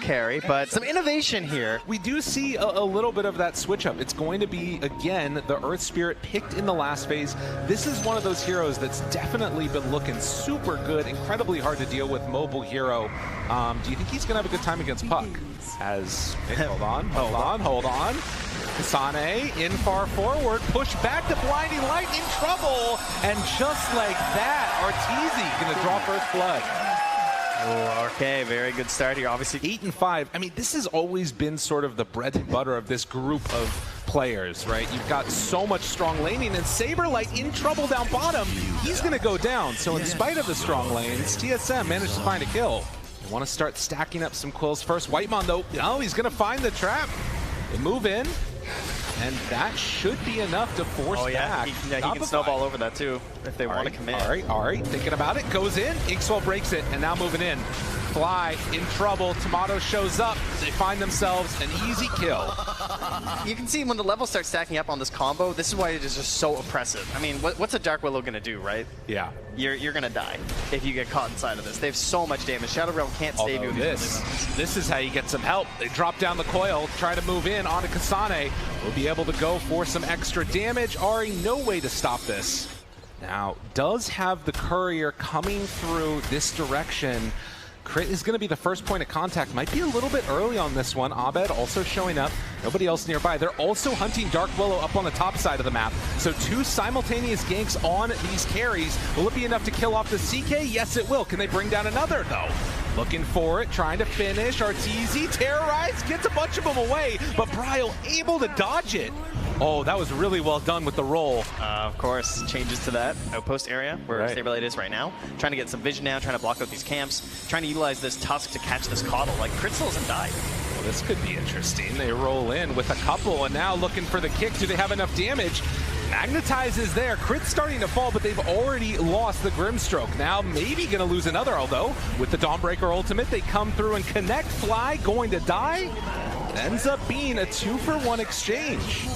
carry, but some innovation here. We do see a little bit of that switch up. It's going to be, again, the Earth Spirit picked in the last phase. This is one of those heroes that's definitely been looking super good, incredibly hard to deal with, mobile hero. Do you think he's going to have a good time against Puck? Hold on. Kasane in far forward, push back to Blinding Light, in trouble, and just like that, Arteezy going to draw first blood. Oh, okay, very good start here. Obviously 8-5. I mean, this has always been sort of the bread and butter of this group of players, right? You've got so much strong laning, and Saberlight in trouble down bottom. He's going to go down. So in spite of the strong lanes, TSM managed to find a kill. They want to start stacking up some quills first. Whitemon, though, no, he's going to find the trap. They move in, and that should be enough to force back. He can snowball over that too if they want to commit. Ari, thinking about it, goes in. Inkswell breaks it, and now moving in. Fly in trouble. Tomato shows up. They find themselves an easy kill. You can see when the levels start stacking up on this combo, this is why it is just so oppressive. I mean, what's a Dark Willow going to do, right? Yeah. You're going to die if you get caught inside of this. They have so much damage. Shadow Realm can't save you. This is how you get some help. They drop down the coil, try to move in onto Kasane. Will be able to go for some extra damage. Ari, no way to stop this. Now, does have the courier coming through this direction. Crit is going to be the first point of contact. Might be a little bit early on this one. Abed also showing up. Nobody else nearby. They're also hunting Dark Willow up on the top side of the map. So 2 simultaneous ganks on these carries. Will it be enough to kill off the CK? Yes, it will. Can they bring down another, though? Looking for it, trying to finish. Arteezy, Terrorize, gets a bunch of them away, but Bryle able to dodge it. Oh, that was really well done with the roll. Of course, changes to that outpost area where Saberlight is right now. Trying to get some vision down, trying to block out these camps, trying to utilize this Tusk to catch this Coddle. Like, Crit still hasn't died. Well, this could be interesting. They roll in with a couple, and now looking for the kick. Do they have enough damage? Magnetize is there. Crit's starting to fall, but they've already lost the Grimstroke. Now maybe going to lose another, although with the Dawnbreaker ultimate, they come through and connect. Fly going to die. It ends up being a 2-for-1 exchange.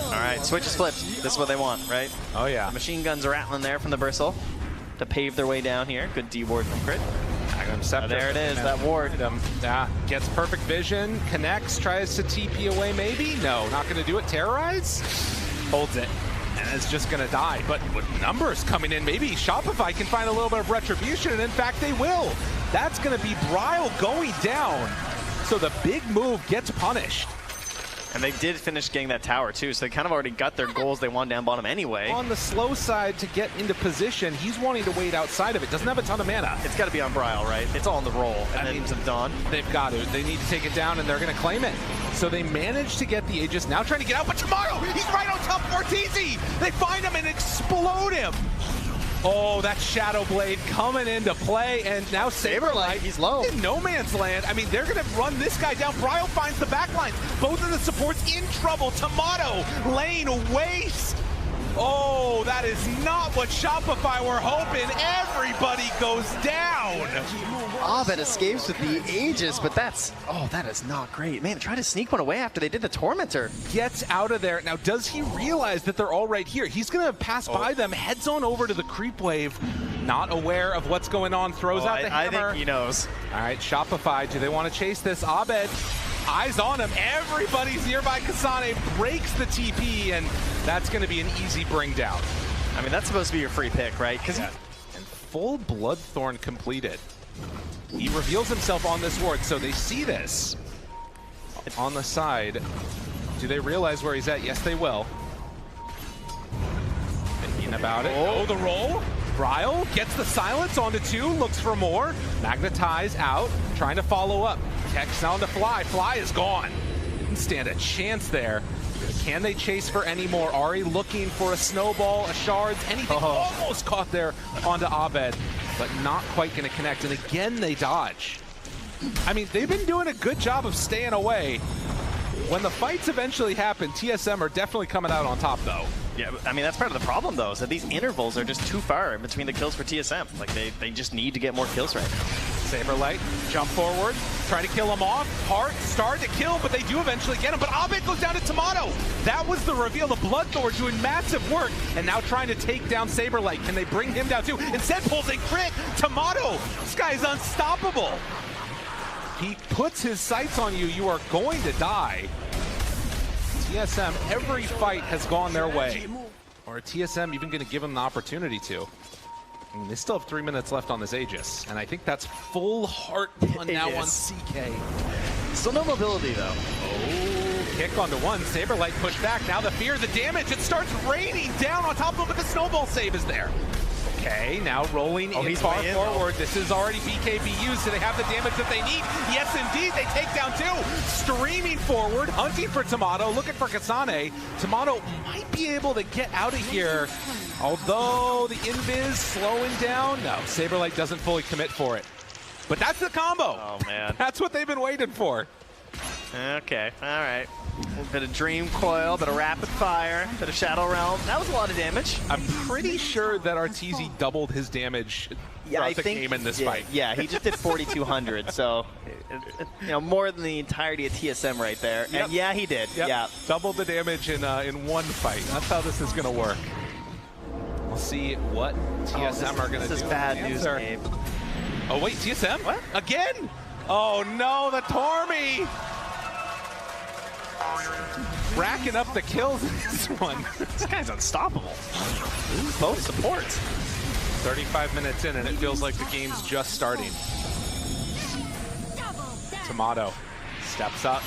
All right, switch is flipped. This is what they want, right? Oh, yeah. The machine guns are rattling there from the Bristle to pave their way down here. Good D-ward from Crit. There it is, that ward. Gets perfect vision, connects, tries to TP away maybe? No, not going to do it. Terrorize? Holds it, and is just going to die. But with numbers coming in, maybe Shopify can find a little bit of retribution, and in fact they will. That's going to be Bryle going down. So the big move gets punished. And they did finish getting that tower too, so they kind of already got their goals they want down bottom anyway. On the slow side to get into position, he's wanting to wait outside of it. Doesn't have a ton of mana. It's got to be on Bryle, right? It's all on the roll. And then of Dawn. They've got to. They need to take it down, and they're going to claim it. So they managed to get the Aegis. Now trying to get out, but tomorrow he's right on top of Arteezy. They find him and explode him. Oh, that Shadow Blade coming into play, and now Saberlight, he's low. In no man's land. I mean, they're going to run this guy down. Bryle finds the backlines. Both of the supports in trouble. Tomato, lane waste. Oh, that is not what Shopify were hoping. Everybody goes down. Abed escapes with the Aegis, but that is not great. Man, try to sneak one away after they did the Tormentor. Gets out of there. Now, does he realize that they're all right here? He's going to pass by them, heads on over to the creep wave, not aware of what's going on, throws out the hammer. I think he knows. All right, Shopify, do they want to chase this? Abed, eyes on him. Everybody's nearby. Kasane breaks the TP, and that's going to be an easy bring down. I mean, that's supposed to be your free pick, right? And full Bloodthorn completed. He reveals himself on this ward, so they see this. On the side, do they realize where he's at? Yes, they will. Thinking about it. Oh, the roll. Bryle gets the silence onto 2, looks for more. Magnetize out, trying to follow up. Text down to Fly. Fly is gone. Didn't stand a chance there. Can they chase for any more? Ari looking for a snowball, a shards, anything. Almost caught there onto Abed, but not quite going to connect. And again, they dodge. I mean, they've been doing a good job of staying away. When the fights eventually happen, TSM are definitely coming out on top, though. Yeah, I mean, that's part of the problem, though, is that these intervals are just too far in between the kills for TSM. Like, they just need to get more kills right now. Saberlight, jump forward, try to kill him off. Hard start to kill, but they do eventually get him. But Abed goes down to Tomato. That was the reveal. The Bloodthorn doing massive work, and now trying to take down Saberlight. Can they bring him down too? Instead, pulls a crit. Tomato, this guy is unstoppable. he puts his sights on you, you are going to die. TSM, every fight has gone their way. Or TSM even going to give him the opportunity to. I mean, they still have 3 minutes left on this Aegis, and I think that's full heart on now on CK. Still no mobility, though. Oh, kick onto one. Saberlight pushed back. Now the fear, the damage. It starts raining down on top of him, but the snowball save is there. Okay, now rolling in far forward. This is already BKB used. Do they have the damage that they need? Yes, indeed. They take down two. Streaming forward, hunting for Tomato, looking for Kasane. Tomato might be able to get out of here. Although the invis slowing down. No, Saberlight doesn't fully commit for it. But that's the combo. Oh, man. That's what they've been waiting for. Okay, all right. A little bit of Dream Coil, bit of Rapid Fire, bit of Shadow Realm. That was a lot of damage. I'm pretty sure that Arteezy doubled his damage throughout the game in this fight. Yeah, he just did 4,200, so you know, more than the entirety of TSM right there. Yep. And yeah, he did. Yep. Yeah, doubled the damage in one fight. That's how this is going to work. We'll see what TSM are going to do. This is bad news, Gabe. Oh wait, TSM? What? Again? Oh no, the Tormy! Racking up the kills in this one. This guy's unstoppable. Both supports. 35 minutes in and it feels like the game's just starting. Tomato steps up.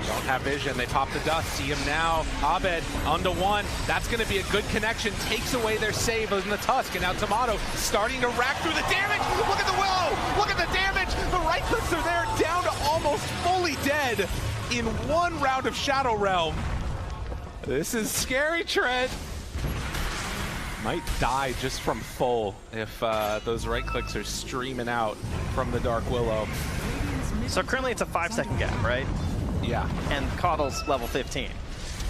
Don't have vision. They pop the dust. See him now. Abed onto one. That's going to be a good connection. Takes away their save in the Tusk. And now Tomato starting to rack through the damage. Look at the Willow. Look at the damage. The right clicks are there, down to almost fully dead in one round of Shadow Realm. This is scary, Trent. Might die just from full if those right clicks are streaming out from the Dark Willow. So currently it's a 5-second gap, right? Yeah. And Coddle's level 15.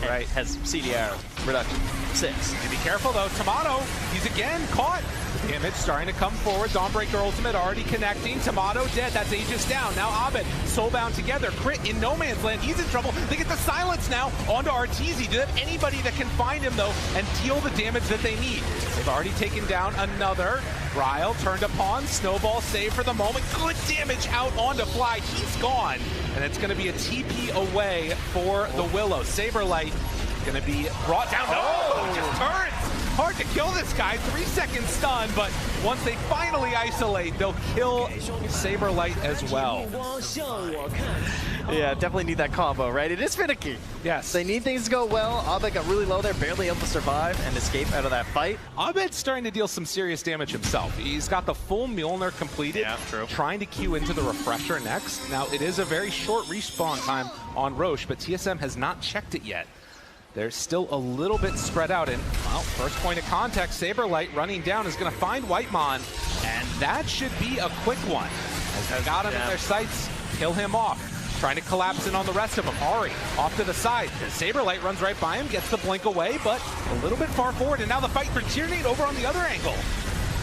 Right. Has CDR reduction 6. And be careful though, Tomato, he's again caught. Damage starting to come forward. Dawnbreaker ultimate already connecting. Tomato dead. That's Aegis down. Now Abed, soulbound together. Crit in no man's land. He's in trouble. They get the silence now onto Arteezy. Do they have anybody that can find him though and deal the damage that they need? They've already taken down another. Ryle turned upon. Snowball save for the moment. Good damage out onto Fly. He's gone. And it's going to be a TP away for the Willow. Saberlight going to be brought down. Oh, just turns. Hard to kill this guy, 3-second stun, but once they finally isolate, they'll kill Saberlight as well. Yeah, definitely need that combo, right? It is finicky. Yes. They need things to go well. Abed got really low there, barely able to survive and escape out of that fight. Abed's starting to deal some serious damage himself. He's got the full Mjolnir completed. Yeah, true. Trying to queue into the refresher next. Now, it is a very short respawn time on Roche, but TSM has not checked it yet. They're still a little bit spread out, and, well, first point of contact, Saberlight running down is going to find Whitemon, and that should be a quick one. As they got him in their sights, kill him off. Trying to collapse in on the rest of them. Ari off to the side. Saberlight runs right by him, gets the blink away, but a little bit far forward, and now the fight for Tyranid over on the other angle.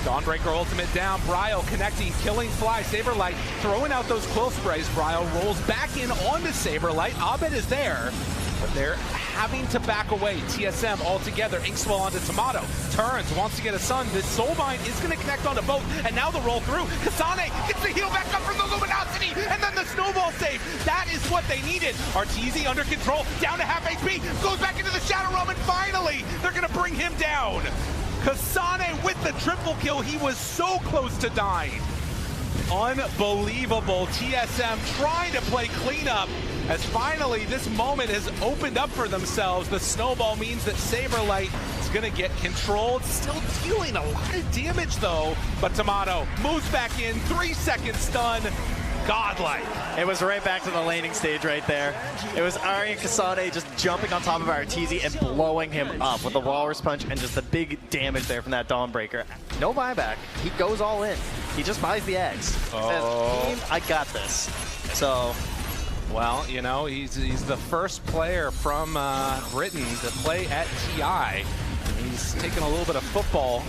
Dawnbreaker ultimate down, Bryle connecting, killing Fly. Saberlight throwing out those quill sprays. Bryle rolls back in onto Saberlight. Abed is there, but they're having to back away. TSM all together. Inkswell onto Tomato. Turns, wants to get a stun. The Soulbind is going to connect onto both, and now the roll through. Kasane gets the heal back up from the Luminosity, and then the snowball save. That is what they needed. Arteezy under control, down to half HP, goes back into the Shadow Realm, and finally, they're going to bring him down. Kasane with the triple kill. He was so close to dying. Unbelievable. TSM trying to play cleanup as finally this moment has opened up for themselves. The snowball means that Saberlight is going to get controlled. Still dealing a lot of damage though. But Tomato moves back in. 3-second stun. Godlike. It was right back to the laning stage right there. It was Ari and Kasane just jumping on top of Arteezy and blowing him up with the Walrus Punch and just the big damage there from that Dawnbreaker. No buyback. He goes all in. He just buys the eggs. He says, team, I got this. So, well, you know, he's the first player from Britain to play at TI. He's taken a little bit of football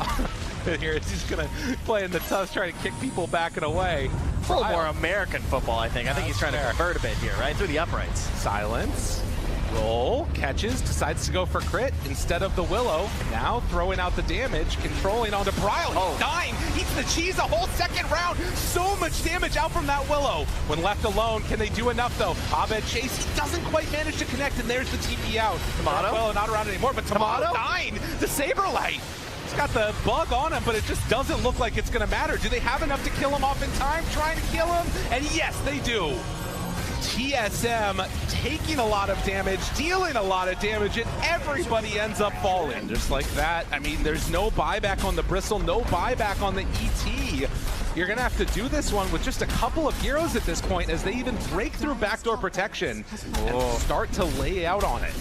here. He's going to play in the Tusk, trying to kick people back and away. A little more American football, I think. I think he's trying to convert a bit here, right? Through the uprights. Silence. Roll, catches, decides to go for crit instead of the Willow. Now throwing out the damage, controlling onto Bryle. He's dying, eats the cheese a whole second round. So much damage out from that Willow. When left alone, can they do enough though? Abed Chase, he doesn't quite manage to connect, and there's the TP out. Tomato? Willow not around anymore, but Tomato dying. The Saberlight. He's got the bug on him, but it just doesn't look like it's gonna matter. Do they have enough to kill him off in time? Trying to kill him, and yes, they do. TSM taking a lot of damage, dealing a lot of damage, and everybody ends up falling. Just like that. I mean, there's no buyback on the Bristle, no buyback on the ET. You're going to have to do this one with just a couple of heroes at this point as they even break through backdoor protection and start to lay out on it.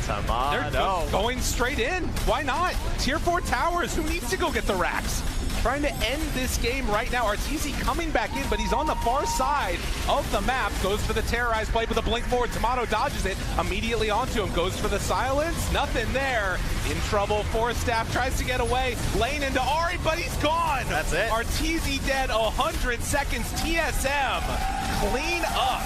They're going straight in. Why not? Tier 4 towers. Who needs to go get the racks? Trying to end this game right now. Arteezy coming back in, but he's on the far side of the map. Goes for the terrorize play with a blink forward. Tomato dodges it immediately onto him. Goes for the silence. Nothing there. In trouble. Forstaff tries to get away. Lane into Ari, but he's gone. That's it. Arteezy dead. 100 seconds. TSM clean up.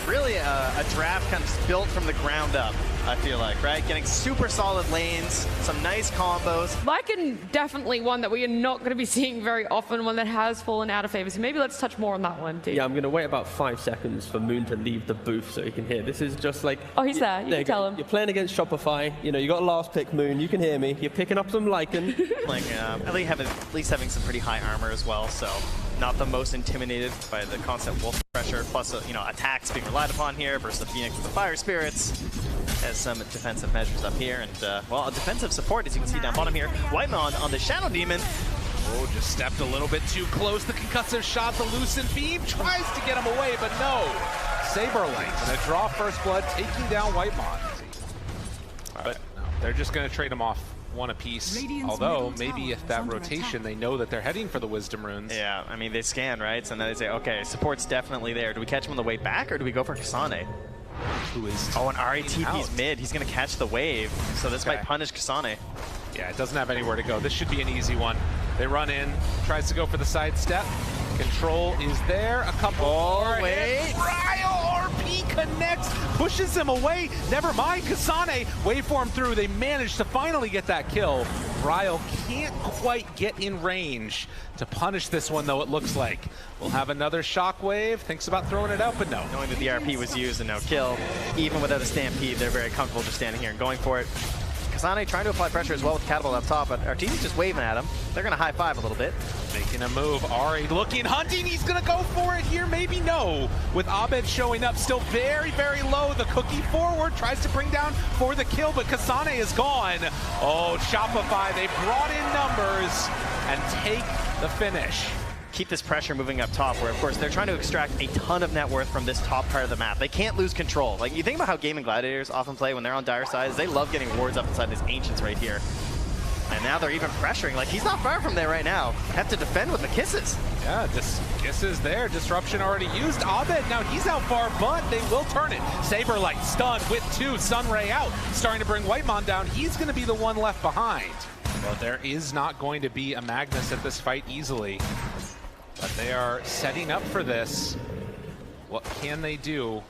Really a draft kind of built from the ground up, I feel like, right? Getting super solid lanes, some nice combos. Lycan, definitely one that we are not going to be seeing very often, one that has fallen out of favor. So maybe let's touch more on that one, too. Yeah, I'm going to wait about 5 seconds for Moon to leave the booth so he can hear. This is just like... Oh, he's there. You can tell him. You're playing against Shopify. You know, you got a last pick, Moon. You can hear me. You're picking up some Lycan. Like, at least having some pretty high armor as well, so not the most intimidated by the constant wolf pressure. Plus, attacks being relied upon here versus the Phoenix with the Fire Spirits. Has some defensive measures up here, and well, a defensive support as you can see down bottom here. Whitemon on the Shadow Demon. Oh, just stepped a little bit too close. The concussive shot, the Lucent Beam tries to get him away, but no. Saberlight gonna draw first blood, taking down Whitemon. But no, they're just gonna trade him off one apiece. Although maybe if that rotation, they know that they're heading for the Wisdom Runes. Yeah, I mean they scan, right? So then they say, okay, support's definitely there. Do we catch him on the way back, or do we go for Kasane? Who is and Ari TP's mid. He's going to catch the wave, so this might punish Kasane. Yeah, it doesn't have anywhere to go. This should be an easy one. They run in, tries to go for the side step. Control is there. A couple more. Wait. Bryle RP connects, pushes him away. Never mind, Kasane waveform through. They managed to finally get that kill. Bryle can't quite get in range to punish this one, though, it looks like. We'll have another shockwave. Thinks about throwing it out, but no. Knowing that the RP was used and no kill, even without a stampede, they're very comfortable just standing here and going for it. Kasane trying to apply pressure as well with Catapult up top, but Arteezy's just waving at him. They're going to high-five a little bit. Making a move. Ari looking, hunting. He's going to go for it here. Maybe no. With Abed showing up still very, very low. The cookie forward tries to bring down for the kill, but Kasane is gone. Oh, Shopify, they brought in numbers and take the finish. Keep this pressure moving up top, where of course they're trying to extract a ton of net worth from this top part of the map. They can't lose control. Like, you think about how Gaming Gladiators often play when they're on dire sides, they love getting wards up inside these Ancients right here. And now they're even pressuring. Like, he's not far from there right now. Have to defend with the kisses. Yeah, just kisses there. Disruption already used. Abed, now he's out far, but they will turn it. Saberlight stunned with 2. Sunray out, starting to bring Whitemon down. He's going to be the one left behind. Well, there is not going to be a Magnus at this fight easily. But they are setting up for this. What can they do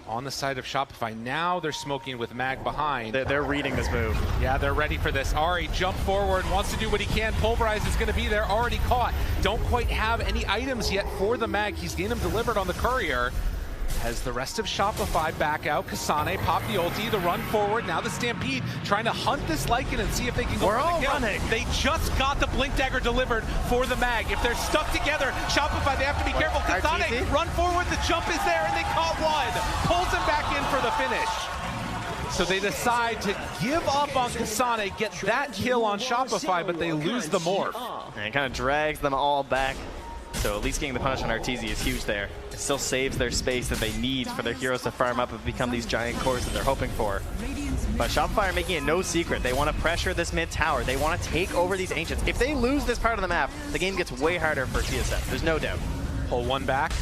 on the side of Shopify? Now they're smoking with Mag behind. They're reading this move. Yeah, they're ready for this. Ari jump forward, wants to do what he can. Pulverize is going to be there, already caught. Don't quite have any items yet for the Mag. He's getting them delivered on the courier. Has the rest of Shopify back out. Kasane pop the ulti, the run forward. Now the Stampede trying to hunt this Lycan and see if they can go for the kill. Running. They just got the Blink Dagger delivered for the Mag. If they're stuck together, Shopify, they have to be careful. Kasane, run forward, the jump is there, and they caught one. Pulls him back in for the finish. So they decide to give up on Kasane, get that kill on Shopify, but they lose the morph. And it kind of drags them all back. So at least getting the punish on Arteezy is huge there. It still saves their space that they need for their heroes to farm up and become these giant cores that they're hoping for. But Shopify are making it no secret. They want to pressure this mid tower. They want to take over these Ancients. If they lose this part of the map, the game gets way harder for TSM. There's no doubt. Pull one back,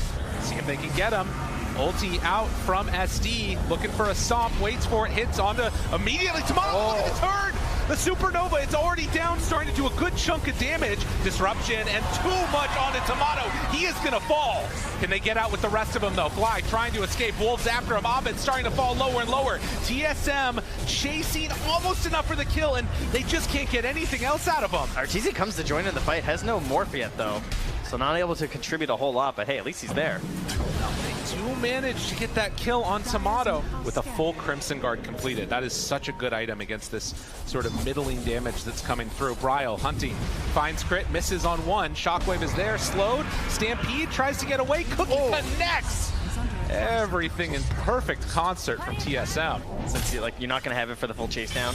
see if they can get him. Ulti out from SD, looking for a stomp, waits for it, hits onto immediately. Tomato, look at the turn! The Supernova, it's already down, starting to do a good chunk of damage. Disruption and too much onto Tomato. He is going to fall. Can they get out with the rest of them, though? Fly trying to escape. Wolves after him. Abed starting to fall lower and lower. TSM chasing almost enough for the kill, and they just can't get anything else out of him. Arteezy comes to join in the fight, has no morph yet, though. So not able to contribute a whole lot, but hey, at least he's there. They do manage to get that kill on Tomato with a full Crimson Guard completed. That is such a good item against this sort of middling damage that's coming through. Bryle hunting, finds crit, misses on one. Shockwave is there, slowed. Stampede tries to get away. Cookie connects. Everything in perfect concert from TSM. Since you're not going to have it for the full chase down.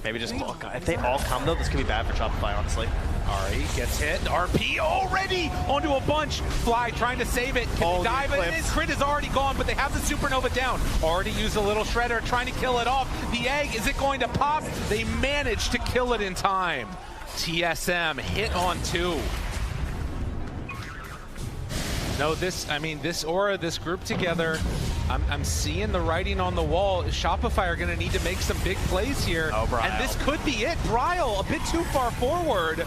Maybe just, if they all come though, this could be bad for Shopify, honestly. Ari gets hit. RP already onto a bunch. Fly trying to save it. Can dive it in? Crit is already gone, but they have the Supernova down. Already used a little shredder trying to kill it off. The egg, is it going to pop? They managed to kill it in time. TSM hit on 2. No, this aura, this group together, I'm seeing the writing on the wall. Shopify are going to need to make some big plays here. Oh, Bryle. And this could be it. Bryle, a bit too far forward,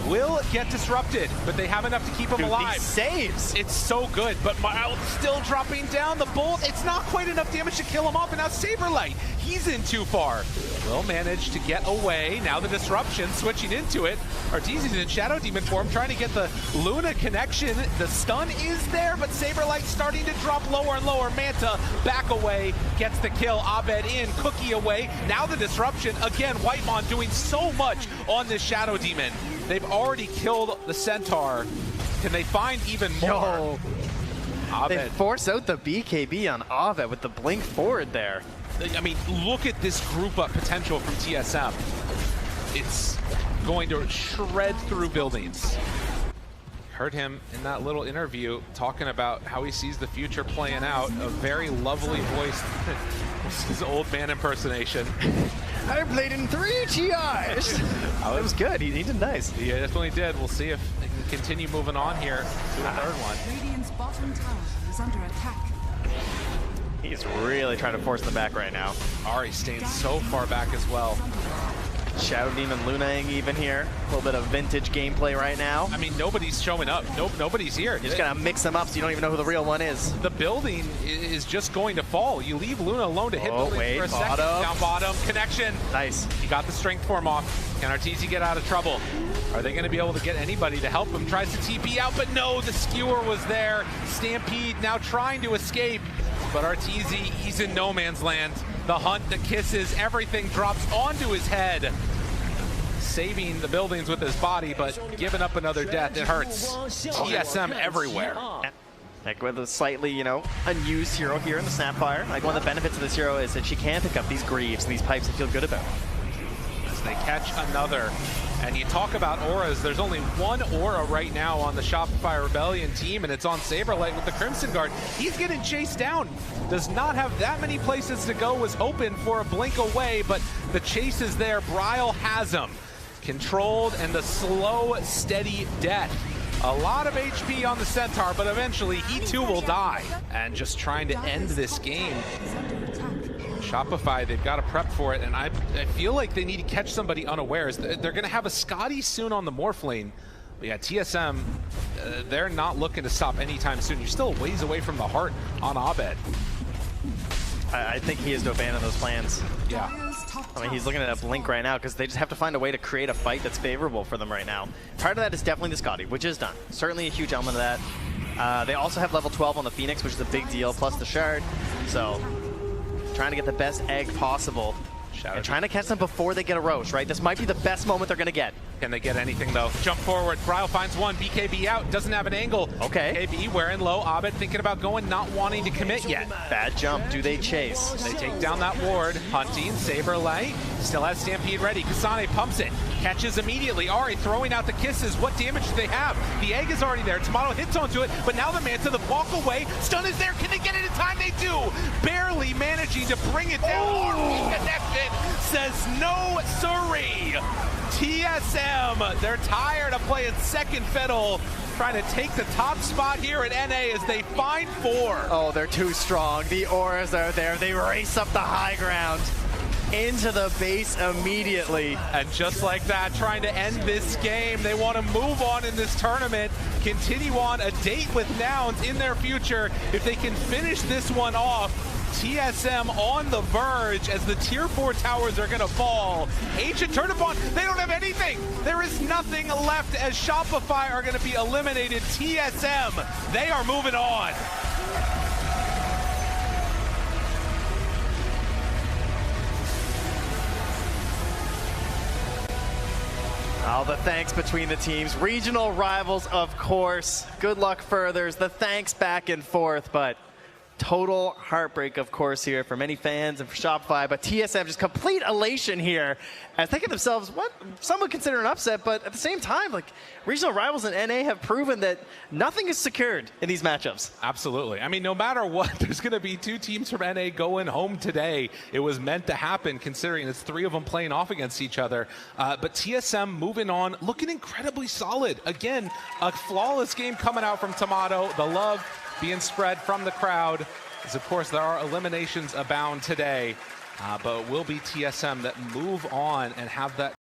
will get disrupted, but they have enough to keep him alive. These saves. It's so good, but Miles still dropping down the bolt. It's not quite enough damage to kill him off, and now Saberlight, he's in too far. Will manage to get away. Now the disruption, switching into it. Arteezy's in Shadow Demon form, trying to get the Luna connection. The stun is there, but Saberlight starting to drop lower and lower. Manta back away, gets the kill. Abed in, Cookie away. Now the disruption. Again, Whitemon doing so much on this Shadow Demon. They've already killed the Centaur. Can they find even more? They force out the BKB on Abed with the blink forward there. I mean, look at this group up potential from TSM. It's going to shred through buildings. Heard him in that little interview talking about how he sees the future playing out. A very lovely voice. This is old man impersonation. I played in 3 TIs. It was good. He did nice. He definitely did. We'll see if they can continue moving on here to the third one. Radiant's bottom tower is under attack. He's really trying to force them back right now. Ari staying so far back as well. Shadow Demon Lunaing even here. A little bit of vintage gameplay right now. I mean, nobody's showing up. Nobody's here. You just gotta mix them up so you don't even know who the real one is. The building is just going to fall. You leave Luna alone to hit buildings for a second. Down bottom, connection. Nice. He got the strength form off. Can Arteezy get out of trouble? Are they going to be able to get anybody to help him? Tries to TP out, but no, the skewer was there. Stampede now trying to escape, but Arteezy, he's in no man's land. The hunt, the kisses, everything drops onto his head. Saving the buildings with his body, but giving up another death, it hurts. TSM everywhere. Like with a slightly, unused hero here in the Snapfire. Like one of the benefits of this hero is that she can pick up these Greaves and these pipes and feel good about. As they catch another. And you talk about auras, there's only one aura right now on the Shopify Rebellion team, and it's on Saberlight with the Crimson Guard. He's getting chased down. Does not have that many places to go, was hoping for a blink away, but the chase is there. Bryle has him. Controlled, and the slow, steady death. A lot of HP on the Centaur, but eventually he too will die. And just trying to end this game. Shopify, they've got to prep for it, and I feel like they need to catch somebody unawares. They're going to have a Scotty soon on the Morph lane. But yeah, TSM, they're not looking to stop anytime soon. You're still a ways away from the heart on Abed. I think he is to abandon those plans. Yeah. I mean, he's looking at a blink right now because they just have to find a way to create a fight that's favorable for them right now. Part of that is definitely the Scotty, which is done. Certainly a huge element of that. They also have level 12 on the Phoenix, which is a big deal, plus the Shard. So, trying to get the best egg possible. And trying to catch them before they get a Roche, right? This might be the best moment they're going to get. Can they get anything, though? Jump forward. Bryle finds one. BKB out. Doesn't have an angle. Okay. BKB wearing low. Abed thinking about going, not wanting to commit yet. Bad jump. Do they chase? They take down that ward. Hunting. Saberlight. Still has Stampede ready. Kasane pumps it. Catches immediately. Ari throwing out the kisses. What damage do they have? The egg is already there. Tomato hits onto it, but now the Manta, the walk away. Stun is there. Can they get it in time? They do. Barely managing to bring it down. RP connection says no siree. TSM, they're tired of playing second fiddle, trying to take the top spot here at NA as they find 4. Oh, they're too strong. The auras are there. They race up the high ground. into the base immediately. And just like that, trying to end this game, they want to move on in this tournament, continue on a date with Nouns in their future. If they can finish this one off, TSM on the verge as the tier 4 towers are going to fall. Ancient turned upon, they don't have anything. There is nothing left as Shopify are going to be eliminated. TSM, they are moving on. All the thanks between the teams. Regional rivals, of course. Good luck furthers. The thanks back and forth, but total heartbreak, of course, here for many fans and for Shopify. But TSM just complete elation here as thinking themselves, what some would consider an upset, but at the same time, like regional rivals in NA have proven that nothing is secured in these matchups. Absolutely. I mean, no matter what, there's going to be 2 teams from NA going home today. It was meant to happen, considering it's 3 of them playing off against each other. But TSM moving on, looking incredibly solid. Again, a flawless game coming out from Tomato. The love being spread from the crowd, as of course there are eliminations abound today, but it will be TSM that move on and have that